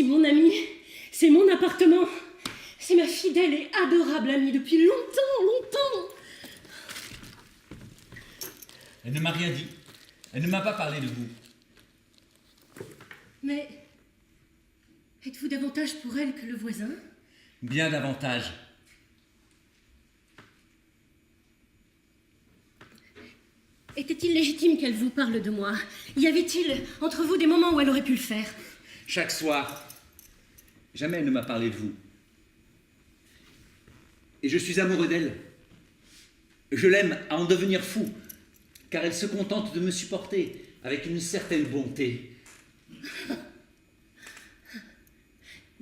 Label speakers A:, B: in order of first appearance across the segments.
A: C'est mon ami, c'est mon appartement, c'est ma fidèle et adorable amie depuis longtemps.
B: Elle ne m'a rien dit. Elle ne m'a pas parlé de vous.
A: Mais êtes-vous davantage pour elle que le voisin?
B: Bien davantage.
A: Était-il légitime qu'elle vous parle de moi? Y avait-il entre vous des moments où elle aurait pu le faire?
B: Chaque soir. Jamais elle ne m'a parlé de vous. Et je suis amoureux d'elle. Je l'aime à en devenir fou, car elle se contente de me supporter avec une certaine bonté.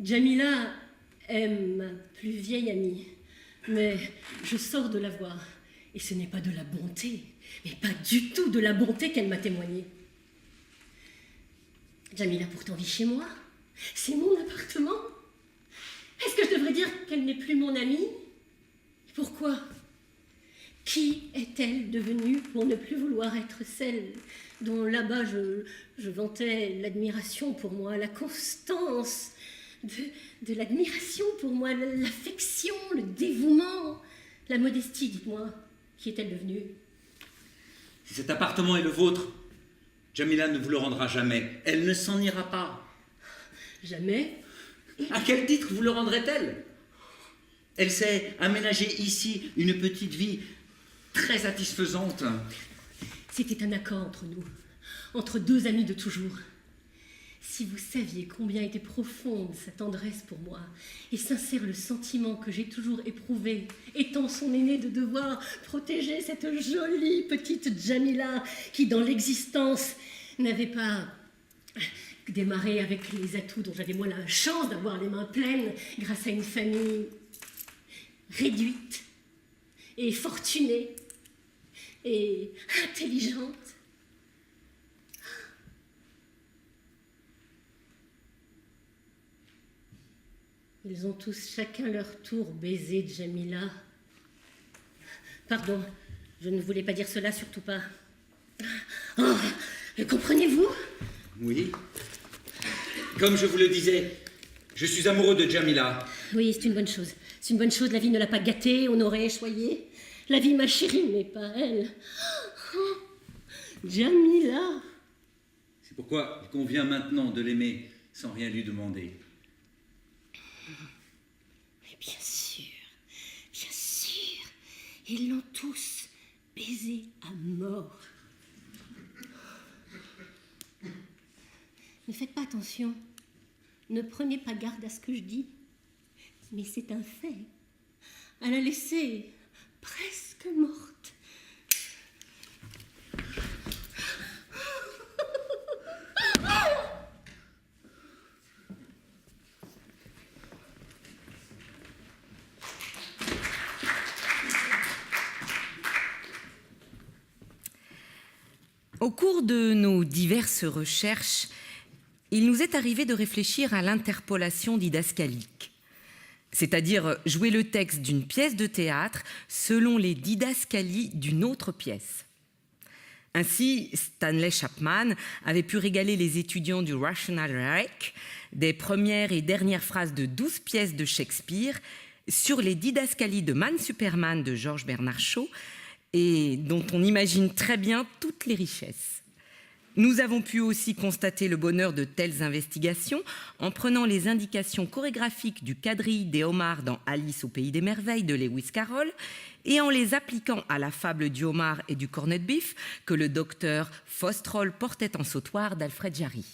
A: Jamila est ma plus vieille amie, mais je sors de la voir. Et ce n'est pas de la bonté, mais pas du tout de la bonté qu'elle m'a témoigné. Jamila pourtant vit chez moi. C'est mon appartement. Est-ce que je devrais dire qu'elle n'est plus mon amie? Pourquoi? Qui est-elle devenue pour ne plus vouloir être celle dont là-bas je vantais l'admiration pour moi, la constance, de l'admiration pour moi, l'affection, le dévouement, la modestie, dites-moi, qui est-elle devenue?
B: Si cet appartement est le vôtre, Jamila ne vous le rendra jamais. Elle ne s'en ira pas.
A: Jamais?
B: À quel titre vous le rendrait-elle? Elle s'est aménagée ici une petite vie très satisfaisante.
A: C'était un accord entre nous, entre deux amis de toujours. Si vous saviez combien était profonde sa tendresse pour moi et sincère le sentiment que j'ai toujours éprouvé, étant son aîné, de devoir protéger cette jolie petite Jamila qui, dans l'existence, n'avait pas démarré avec les atouts dont j'avais moi la chance d'avoir les mains pleines grâce à une famille réduite et fortunée et intelligente. Ils ont tous chacun leur tour baisé Jamila. Pardon, je ne voulais pas dire cela, surtout pas. Oh, comprenez-vous?
B: Oui. Comme je vous le disais, je suis amoureux de Jamila.
A: Oui, c'est une bonne chose. C'est une bonne chose, la vie ne l'a pas gâtée, honorée, choyée. La vie m'a chérie, mais pas elle. Oh, Jamila.
B: C'est pourquoi il convient maintenant de l'aimer sans rien lui demander.
A: Mais bien sûr. Ils l'ont tous baisé à mort. Ne faites pas attention. Ne prenez pas garde à ce que je dis. Mais c'est un fait. Elle a laissé presque morte.
C: Au cours de nos diverses recherches, il nous est arrivé de réfléchir à l'interpolation didascalique, c'est-à-dire jouer le texte d'une pièce de théâtre selon les didascalies d'une autre pièce. Ainsi, Stanley Chapman avait pu régaler les étudiants du Rational Rhetoric des premières et dernières phrases de 12 pièces de Shakespeare sur les didascalies de Man Superman de George Bernard Shaw, et dont on imagine très bien toutes les richesses. Nous avons pu aussi constater le bonheur de telles investigations en prenant les indications chorégraphiques du quadrille des homards dans Alice au pays des merveilles de Lewis Carroll et en les appliquant à la fable du homard et du cornet de beef que le docteur Fostroll portait en sautoir d'Alfred Jarry.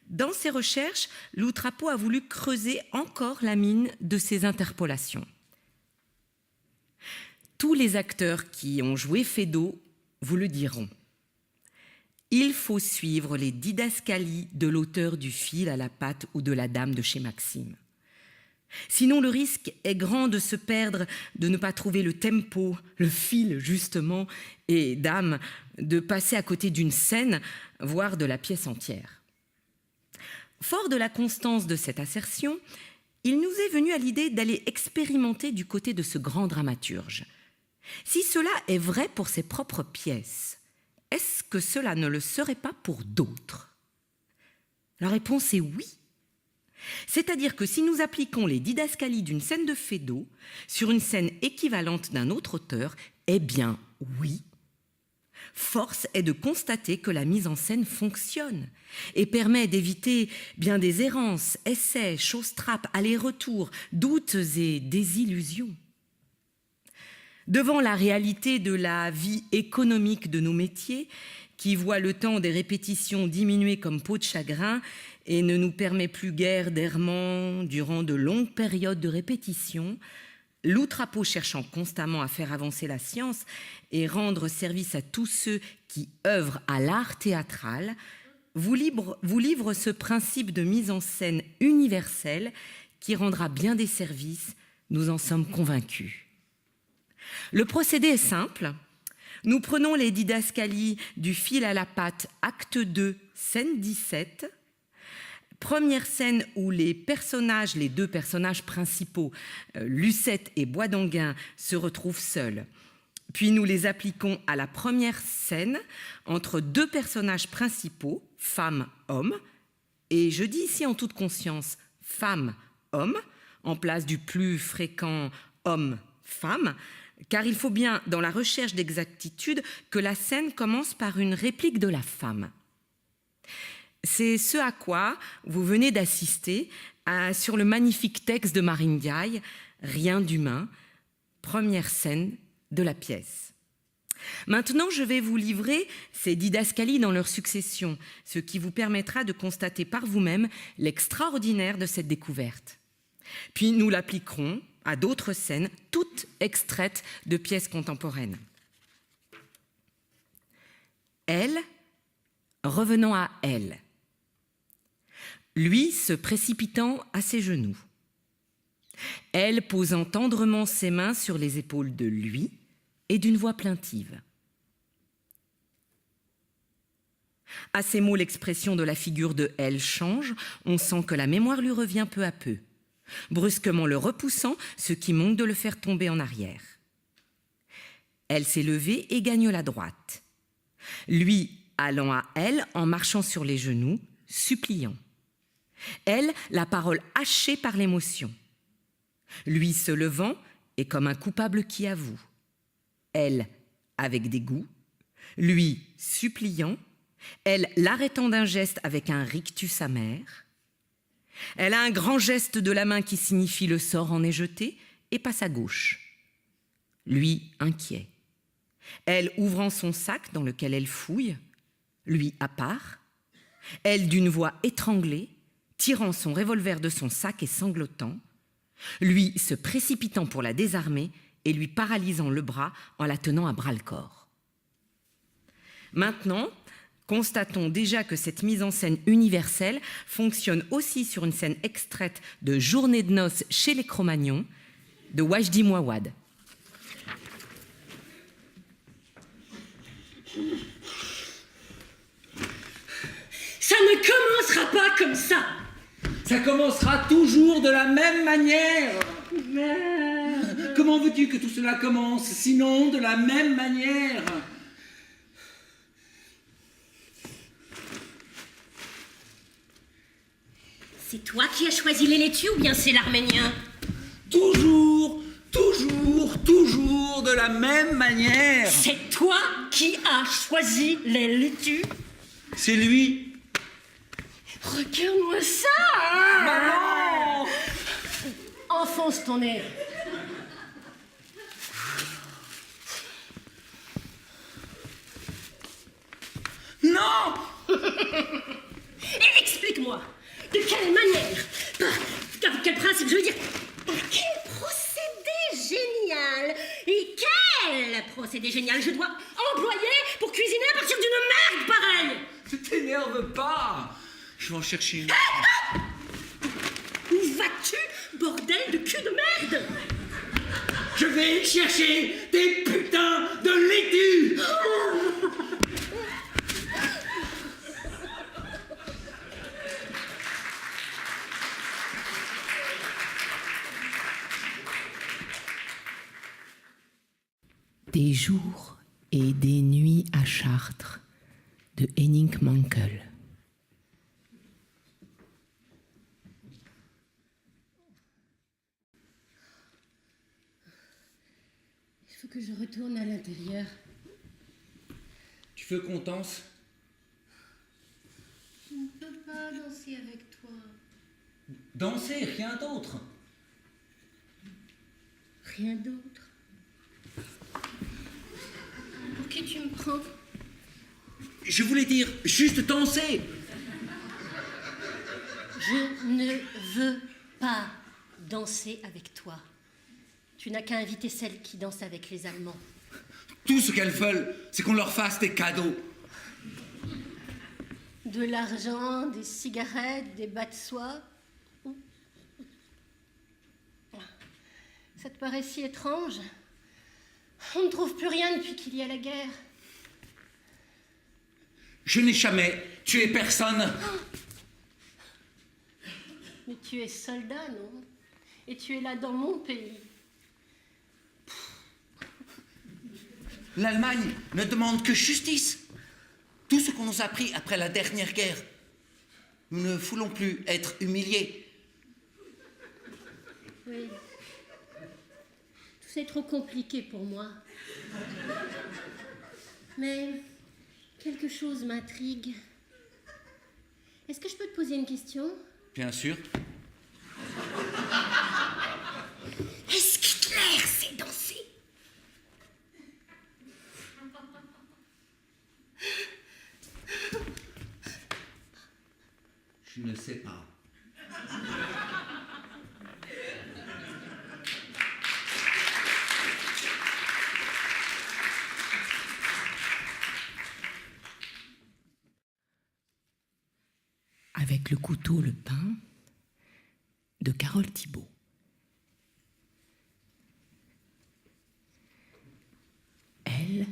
C: Dans ses recherches, Loutrapeau a voulu creuser encore la mine de ces interpolations. Tous les acteurs qui ont joué Feydeau vous le diront. Il faut suivre les didascalies de l'auteur du Fil à la patte ou de la Dame de chez Maxime. Sinon, le risque est grand de se perdre, de ne pas trouver le tempo, le fil justement, et d'âme, de passer à côté d'une scène, voire de la pièce entière. Fort de la constance de cette assertion, il nous est venu à l'idée d'aller expérimenter du côté de ce grand dramaturge. Si cela est vrai pour ses propres pièces, est-ce que cela ne le serait pas pour d'autres? La réponse est oui. C'est-à-dire que si nous appliquons les didascalies d'une scène de Feydeau sur une scène équivalente d'un autre auteur, eh bien oui, force est de constater que la mise en scène fonctionne et permet d'éviter bien des errances, essais, choses-trappes, allers-retours, doutes et désillusions. Devant la réalité de la vie économique de nos métiers, qui voit le temps des répétitions diminuer comme peau de chagrin et ne nous permet plus guère d'errement durant de longues périodes de répétition, l'Outrapeau cherchant constamment à faire avancer la science et rendre service à tous ceux qui œuvrent à l'art théâtral, vous livre ce principe de mise en scène universelle qui rendra bien des services, nous en sommes convaincus. Le procédé est simple. Nous prenons les didascalies du fil à la patte, acte 2, scène 17, première scène où les deux personnages principaux, Lucette et Boisdanguin, se retrouvent seuls. Puis nous les appliquons à la première scène entre deux personnages principaux, femme, homme, et je dis ici en toute conscience femme, homme, en place du plus fréquent homme, femme, car il faut bien, dans la recherche d'exactitude, que la scène commence par une réplique de la femme. C'est ce à quoi vous venez d'assister sur le magnifique texte de Marine Diaye, Rien d'humain, première scène de la pièce. Maintenant, je vais vous livrer ces didascalies dans leur succession, ce qui vous permettra de constater par vous-même l'extraordinaire de cette découverte. Puis nous l'appliquerons à d'autres scènes, toutes extraites de pièces contemporaines. Elle, revenant à elle. Lui se précipitant à ses genoux. Elle posant tendrement ses mains sur les épaules de lui et d'une voix plaintive. À ces mots, l'expression de la figure de elle change, on sent que la mémoire lui revient peu à peu, brusquement le repoussant, ce qui manque de le faire tomber en arrière. Elle s'est levée et gagne la droite. Lui allant à elle en marchant sur les genoux, suppliant. Elle, la parole hachée par l'émotion. Lui se levant et comme un coupable qui avoue. Elle, avec dégoût. Lui, suppliant. Elle, l'arrêtant d'un geste avec un rictus amer. Elle a un grand geste de la main qui signifie le sort en est jeté et passe à gauche. Lui, inquiet. Elle, ouvrant son sac dans lequel elle fouille. Lui, à part. Elle, d'une voix étranglée, tirant son revolver de son sac et sanglotant. Lui, se précipitant pour la désarmer et lui paralysant le bras en la tenant à bras-le-corps. Maintenant, constatons déjà que cette mise en scène universelle fonctionne aussi sur une scène extraite de Journée de noces chez les Cro-Magnons de Wajdi Mouawad.
A: Ça ne commencera pas comme ça.
B: Ça commencera toujours de la même manière. Comment veux-tu que tout cela commence, sinon de la même manière?
A: C'est toi qui as choisi les laitues ou bien c'est l'Arménien?
B: Toujours, toujours, toujours de la même manière.
A: C'est toi qui as choisi les laitues?
B: C'est lui.
A: Regarde-moi ça!
B: Maman!
A: Enfonce ton nez.
B: Non!
A: Et explique-moi, de quelle manière, par quel principe, je veux dire, par quel procédé génial et quel procédé génial je dois employer pour cuisiner à partir d'une merde pareille?
B: Ne t'énerve pas. Je vais en chercher une.
A: Où vas-tu, bordel de cul de merde?
B: Je vais chercher des putains de laitues.
C: Des jours et des nuits à Chartres de Henning Mankell.
A: faut que je retourne à l'intérieur.
B: Tu veux qu'on danse?
A: Je ne peux pas danser avec toi.
B: Danser, rien d'autre.
A: Rien d'autre. Pour qui tu me prends?
B: Je voulais dire juste danser.
A: Je ne veux pas danser avec toi. Tu n'as qu'à inviter celles qui dansent avec les Allemands.
D: Tout ce qu'elles veulent, c'est qu'on leur fasse des cadeaux.
A: De l'argent, des cigarettes, des bas de soie. Ça te paraît si étrange? On ne trouve plus rien depuis qu'il y a la guerre.
D: Je n'ai jamais tué personne.
A: Mais tu es soldat, non? Et tu es là dans mon pays.
D: L'Allemagne ne demande que justice. Tout ce qu'on nous a pris après la dernière guerre. Nous ne voulons plus être humiliés.
A: Oui. Tout c'est trop compliqué pour moi. Mais quelque chose m'intrigue. Est-ce que je peux te poser une question?
D: Bien sûr.
A: Est-ce qu'Hitler sait danser?
D: Je ne sais pas.
C: Avec le couteau, le pain de Carole Thibault. Elle,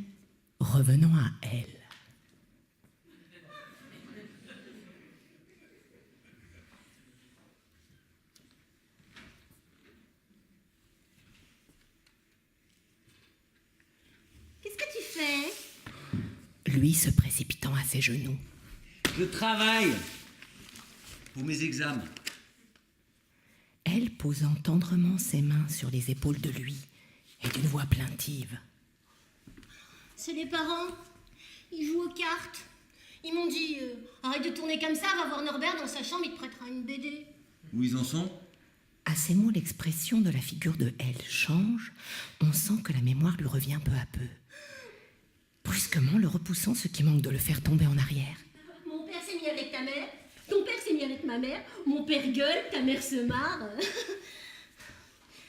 C: revenons à elle.
A: Qu'est-ce que tu fais?
C: Lui se précipitant à ses genoux.
B: Je travaille pour mes examens.
C: Elle posant tendrement ses mains sur les épaules de lui et d'une voix plaintive.
A: C'est les parents. Ils jouent aux cartes. Ils m'ont dit arrête de tourner comme ça, va voir Norbert dans sa chambre, il te prêtera une BD.
B: Où ils en sont?
C: À ces mots, l'expression de la figure de elle change. On sent que la mémoire lui revient peu à peu. Brusquement, le repoussant ce qui manque de le faire tomber en arrière.
A: Mon père s'est mis avec ta mère, ton père s'est mis avec ma mère, mon père gueule, ta mère se marre.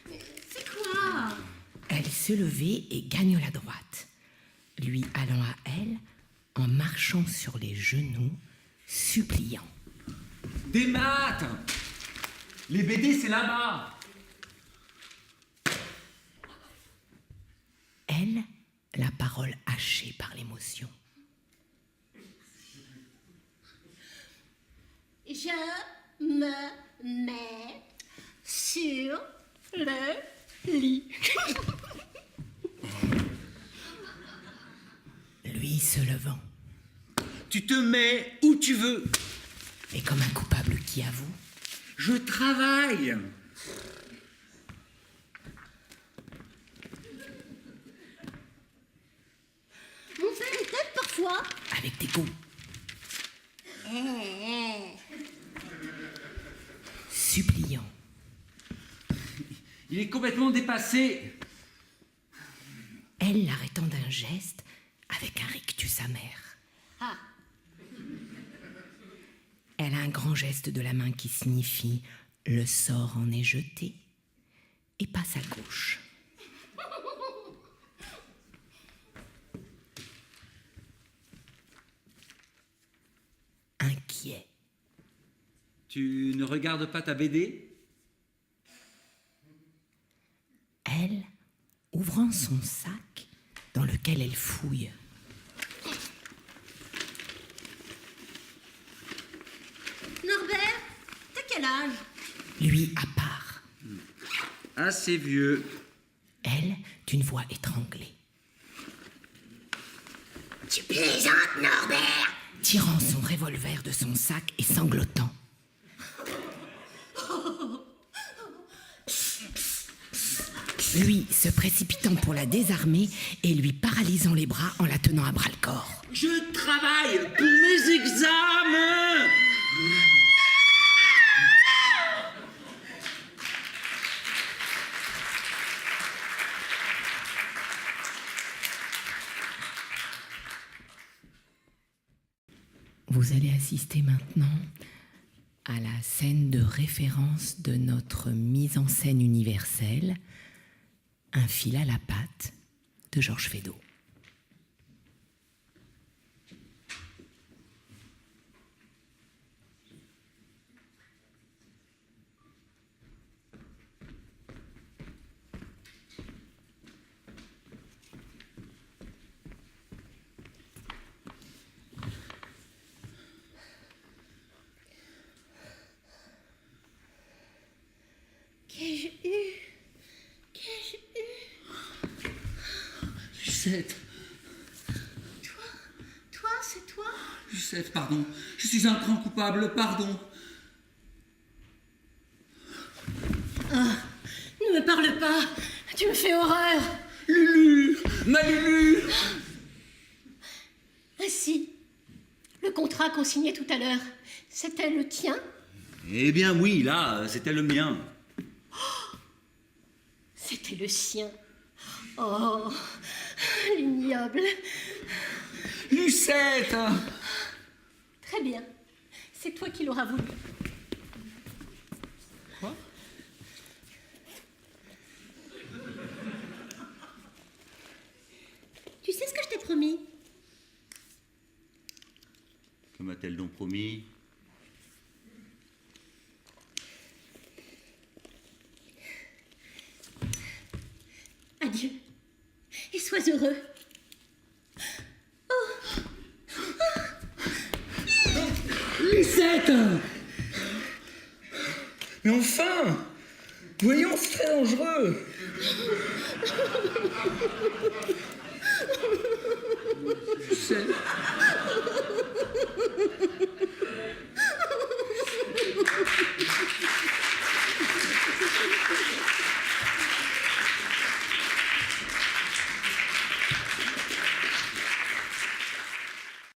A: Mais c'est quoi?
C: Elle se levait et gagne la droite, lui allant à elle en marchant sur les genoux, suppliant.
B: Des maths! Les BD, c'est là-bas!
C: Elle, la parole hachée par l'émotion.
A: Je me mets sur le lit.
C: Lui se levant,
B: Tu te mets où tu veux.
C: et comme un coupable qui avoue,
B: Je travaille.
A: Mon père est tête parfois.
C: avec dégoût, suppliant.
B: Il est complètement dépassé.
C: Elle l'arrêtant d'un geste avec un rictus amer.
A: Ah,
C: Elle a un grand geste de la main qui signifie « le sort en est jeté » et passe à gauche. Inquiet,
B: Tu ne regardes pas ta BD?
C: elle, ouvrant son sac dans lequel elle fouille.
A: Norbert, t'as quel âge?
C: Lui à part,
B: Assez vieux.
C: elle d'une voix étranglée.
A: Tu plaisantes, Norbert?
C: Tirant son revolver de son sac et sanglotant. lui se précipitant pour la désarmer et lui paralysant les bras en la tenant à bras-le-corps.
B: Je travaille pour mes examens.
C: Vous allez assister maintenant à la scène de référence de notre mise en scène universelle, Un fil à la patte de Georges Feydeau.
A: Qu'ai-je eu? Qu'ai-je eu?
D: Lucette,
A: Toi, c'est toi?
D: Lucette, pardon. Je suis un grand coupable, pardon.
A: Ne me parle pas. Tu me fais horreur.
D: Lulu, ma Lulu.
A: Ainsi, le contrat qu'on signait tout à l'heure, c'était le tien?
B: Eh bien oui, là, c'était le mien.
A: C'était le sien. Oh, l'ignoble.
D: Lucette.
A: Très bien. C'est toi qui l'auras voulu.
D: Quoi?
A: Tu sais ce que je t'ai promis?
B: Que m'a-t-elle donc promis?
A: Adieu. Et sois heureux.
D: Lucette. Mais enfin. Voyons, c'est très dangereux. Lucette.